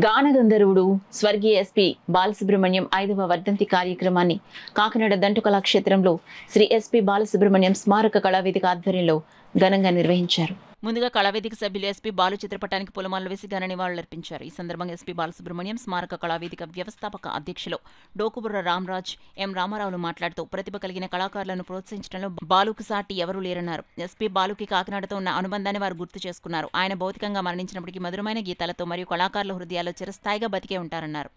గానగంధర్వుడు స్వర్గీయ ఎస్పీ బాలసుబ్రహ్మణ్యం 5వ వర్ధంతి కార్యక్రమాన్ని కాకినాడ దంటు కళాక్షేత్రంలో శ్రీ ఎస్పీ బాలసుబ్రహ్మణ్యం స్మారక కళావేదిక ఆధ్వర్యంలో ఘనంగా నిర్వహించారు. ముందుగా కళావేదిక సభ్యులు ఎస్పీ బాలు చిత్రపటానికి పూలమాలలు వేసి ఘన నివాళులర్పించారు. ఈ సందర్భంగా ఎస్పీ బాలసుబ్రహ్మణ్యం స్మారక కళావేదిక వ్యవస్థాపక అధ్యక్షులు డోకుబుర్ర రామరాజ్ ఎం రామారావులు మాట్లాడుతూ ప్రతిభ కలిగిన కళాకారులను ప్రోత్సహించడంలో బాలుకు సాటి ఎవరూ లేరన్నారు. ఎస్పీ బాలుకి కాకినాడతో ఉన్న అనుబంధాన్ని వారు గుర్తు చేసుకున్నారు. ఆయన భౌతికంగా మరణించినప్పటికీ మధురమైన గీతాలతో మరియు కళాకారుల హృదయాల్లో చిరస్థాయిగా బతికే ఉంటారన్నారు.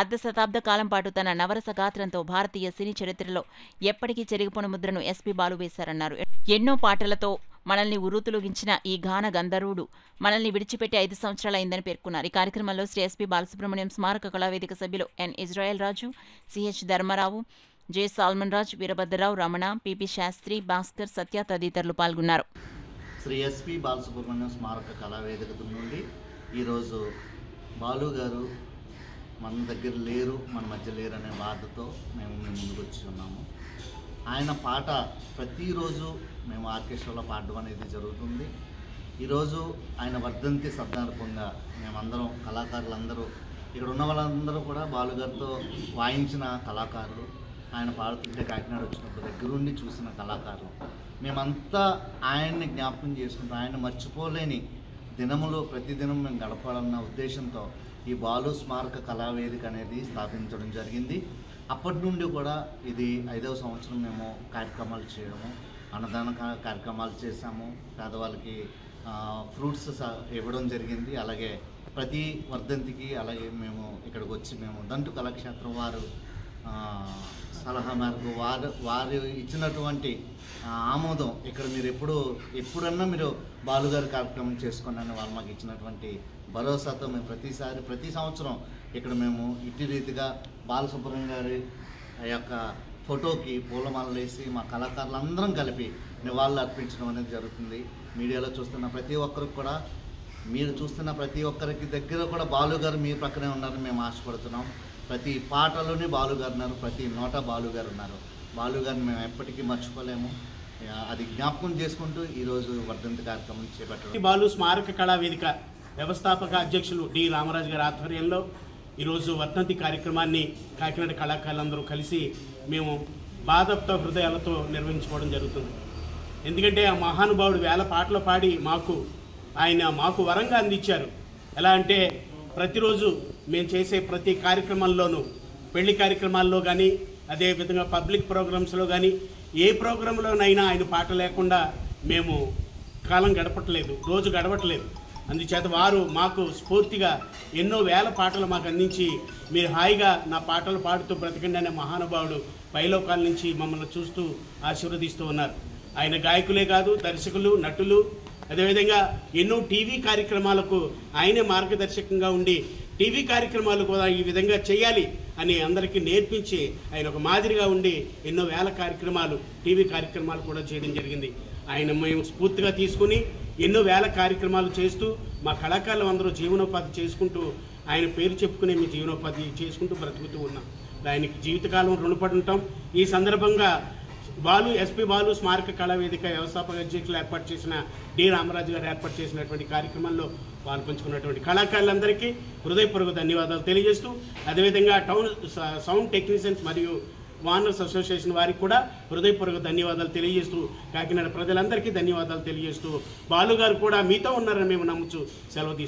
అర్ధ శతాబ్ద కాలం పాటు తన నవరస గాత్రంతో భారతీయ సినీ చరిత్రలో ఎప్పటికీ చెరిగిపోని ముద్రను ఎస్పీ బాలు వేశారన్నారు. ఎన్నో పాటలతో మనల్ని ఉర్రూతులూగించిన ఈ గాన గంధర్వుడు మనల్ని విడిచిపెట్టి 5 సంవత్సరాలైందని పేర్కొన్నారు. ఈ కార్యక్రమంలో శ్రీ ఎస్పీ బాలసుబ్రహ్మణ్యం స్మారక కళావేదిక సభ్యులు N Israel Raju, CH Dharmarao, J Salmon Raj, Veerabhadrarao, Ramana, PP Sastry, Bhaskar, Satya తదితరులు పాల్గొన్నారు. శ్రీ ఎస్పీ బాలసుబ్రహ్మణ్యం స్మారక కళావేదిక నుండి ఈరోజు బాలు గారు మన దగ్గర లేరు, మన మధ్య లేరు అనే బాధతో మేము ముందుకు వచ్చి ఉన్నాము. ఆయన పాట ప్రతిరోజు మేము ఆర్కెస్ట్రాలో పాడడం అనేది జరుగుతుంది. ఈరోజు ఆయన వర్ధంతి సందర్భంగా మేమందరం కళాకారులందరూ ఇక్కడ ఉన్న వాళ్ళందరూ కూడా బాలుగారితో వాయించిన కళాకారులు, ఆయన పాడుతుంటే కాకినాడ వచ్చినప్పుడు దగ్గరుండి చూసిన కళాకారులు, మేమంతా ఆయన్ని జ్ఞాపకం చేసుకుంటాం. ఆయన మర్చిపోలేని దినములు ప్రతిదినం మేము గడపాలన్న ఉద్దేశంతో ఈ బాలు స్మారక కళావేదిక అనేది స్థాపించడం జరిగింది. అప్పటి నుండి కూడా ఇది 5వ సంవత్సరం మేము కార్యక్రమాలు చేయడము, అన్నదాన కార్యక్రమాలు చేశాము, పేదవాళ్ళకి ఫ్రూట్స్ ఇవ్వడం జరిగింది. అలాగే ప్రతి వర్ధంతికి అలాగే మేము ఇక్కడికి వచ్చి మేము దంటు కళాక్షేత్రం వారు సలహా మేరకు వారు ఇచ్చినటువంటి ఆమోదం ఇక్కడ మీరు ఎప్పుడన్నా మీరు బాలుగారి కార్యక్రమం చేసుకోండి వాళ్ళు మాకు ఇచ్చినటువంటి భరోసాతో మేము ప్రతి సంవత్సరం ఇక్కడ మేము ఇట్టి రీతిగా బాలసుబ్రహ్మణ్యం గారి యొక్క ఫోటోకి పూలమాలలు వేసి మా కళాకారులందరం కలిపి నివాళులు అర్పించడం అనేది జరుగుతుంది. మీడియాలో చూస్తున్న ప్రతి ఒక్కరికి కూడా, మీరు చూస్తున్న ప్రతి ఒక్కరికి దగ్గర కూడా బాలుగారు మీ ప్రక్కనే ఉన్నారని మేము ఆశపడుతున్నాం. ప్రతి పాటలోనే బాలుగారు ఉన్నారు, ప్రతి నోట బాలుగారు ఉన్నారు. బాలుగారిని మేము ఎప్పటికీ మర్చిపోలేము. అది జ్ఞాపకం చేసుకుంటూ ఈరోజు వర్ధంతి కార్యక్రమం చేపట్టారు. బాలు స్మారక కళావేదిక వ్యవస్థాపక అధ్యక్షులు డి రామరాజు గారి ఆధ్వర్యంలో ఈరోజు వర్ధంతి కార్యక్రమాన్ని కాకినాడ కళాకారులందరూ కలిసి మేము బాధతో హృదయాలతో నిర్వహించుకోవడం జరుగుతుంది. ఎందుకంటే ఆ మహానుభావుడు వేల పాటలు పాడి మాకు వరంగా అందించారు. ఎలా అంటే ప్రతిరోజు మేము చేసే ప్రతి కార్యక్రమంలోనూ, పెళ్లి కార్యక్రమాల్లో కానీ, అదేవిధంగా పబ్లిక్ ప్రోగ్రామ్స్లో కానీ, ఏ ప్రోగ్రాంలోనైనా ఆయన పాట లేకుండా మేము కాలం రోజు గడపట్లేదు. అందుచేత వారు మాకు స్ఫూర్తిగా ఎన్నో వేల పాటలు మాకు అందించి, మీరు హాయిగా నా పాటలు పాడుతూ బ్రతకండి అనే మహానుభావుడు పైలోకాల నుంచి మమ్మల్ని చూస్తూ ఆశీర్వదిస్తూ ఉన్నారు. ఆయన గాయకులే కాదు, దర్శకులు, నటులు, అదేవిధంగా ఎన్నో టీవీ కార్యక్రమాలకు ఆయనే మార్గదర్శకంగా ఉండి టీవీ కార్యక్రమాలు కూడా ఈ విధంగా చేయాలి అని అందరికీ నేర్పించి ఆయన ఒక మాదిరిగా ఉండి ఎన్నో వేల కార్యక్రమాలు, టీవీ కార్యక్రమాలు కూడా చేయడం జరిగింది. ఆయన మేము స్ఫూర్తిగా తీసుకుని ఎన్నో వేల కార్యక్రమాలు చేస్తూ మా కళాకారులు అందరూ జీవనోపాధి చేసుకుంటూ ఆయన పేరు చెప్పుకునే మీ జీవనోపాధి చేసుకుంటూ బ్రతుకుతూ ఉన్నాం. ఆయనకి జీవితకాలం రుణపడి ఉంటాం. ఈ సందర్భంగా ఎస్పీ బాలు స్మారక కళావేదిక వ్యవస్థాపక అధ్యక్షులు ఏర్పాటు చేసిన డి రామరాజు గారు ఏర్పాటు చేసినటువంటి కార్యక్రమంలో పాల్పంచుకున్నటువంటి కళాకారులందరికీ హృదయపూర్వక ధన్యవాదాలు తెలియజేస్తూ, అదేవిధంగా టౌన్ సౌండ్ టెక్నీషియన్స్ మరియు వార్నర్స్ అసోసియేషన్ వారికి కూడా హృదయపూర్వక ధన్యవాదాలు తెలియజేస్తూ, కాకినాడ ప్రజలందరికీ ధన్యవాదాలు తెలియజేస్తూ, బాలు గారు కూడా మీతో ఉన్నారని మేము నమ్ముచు సెలవు తీసుకుంటాం.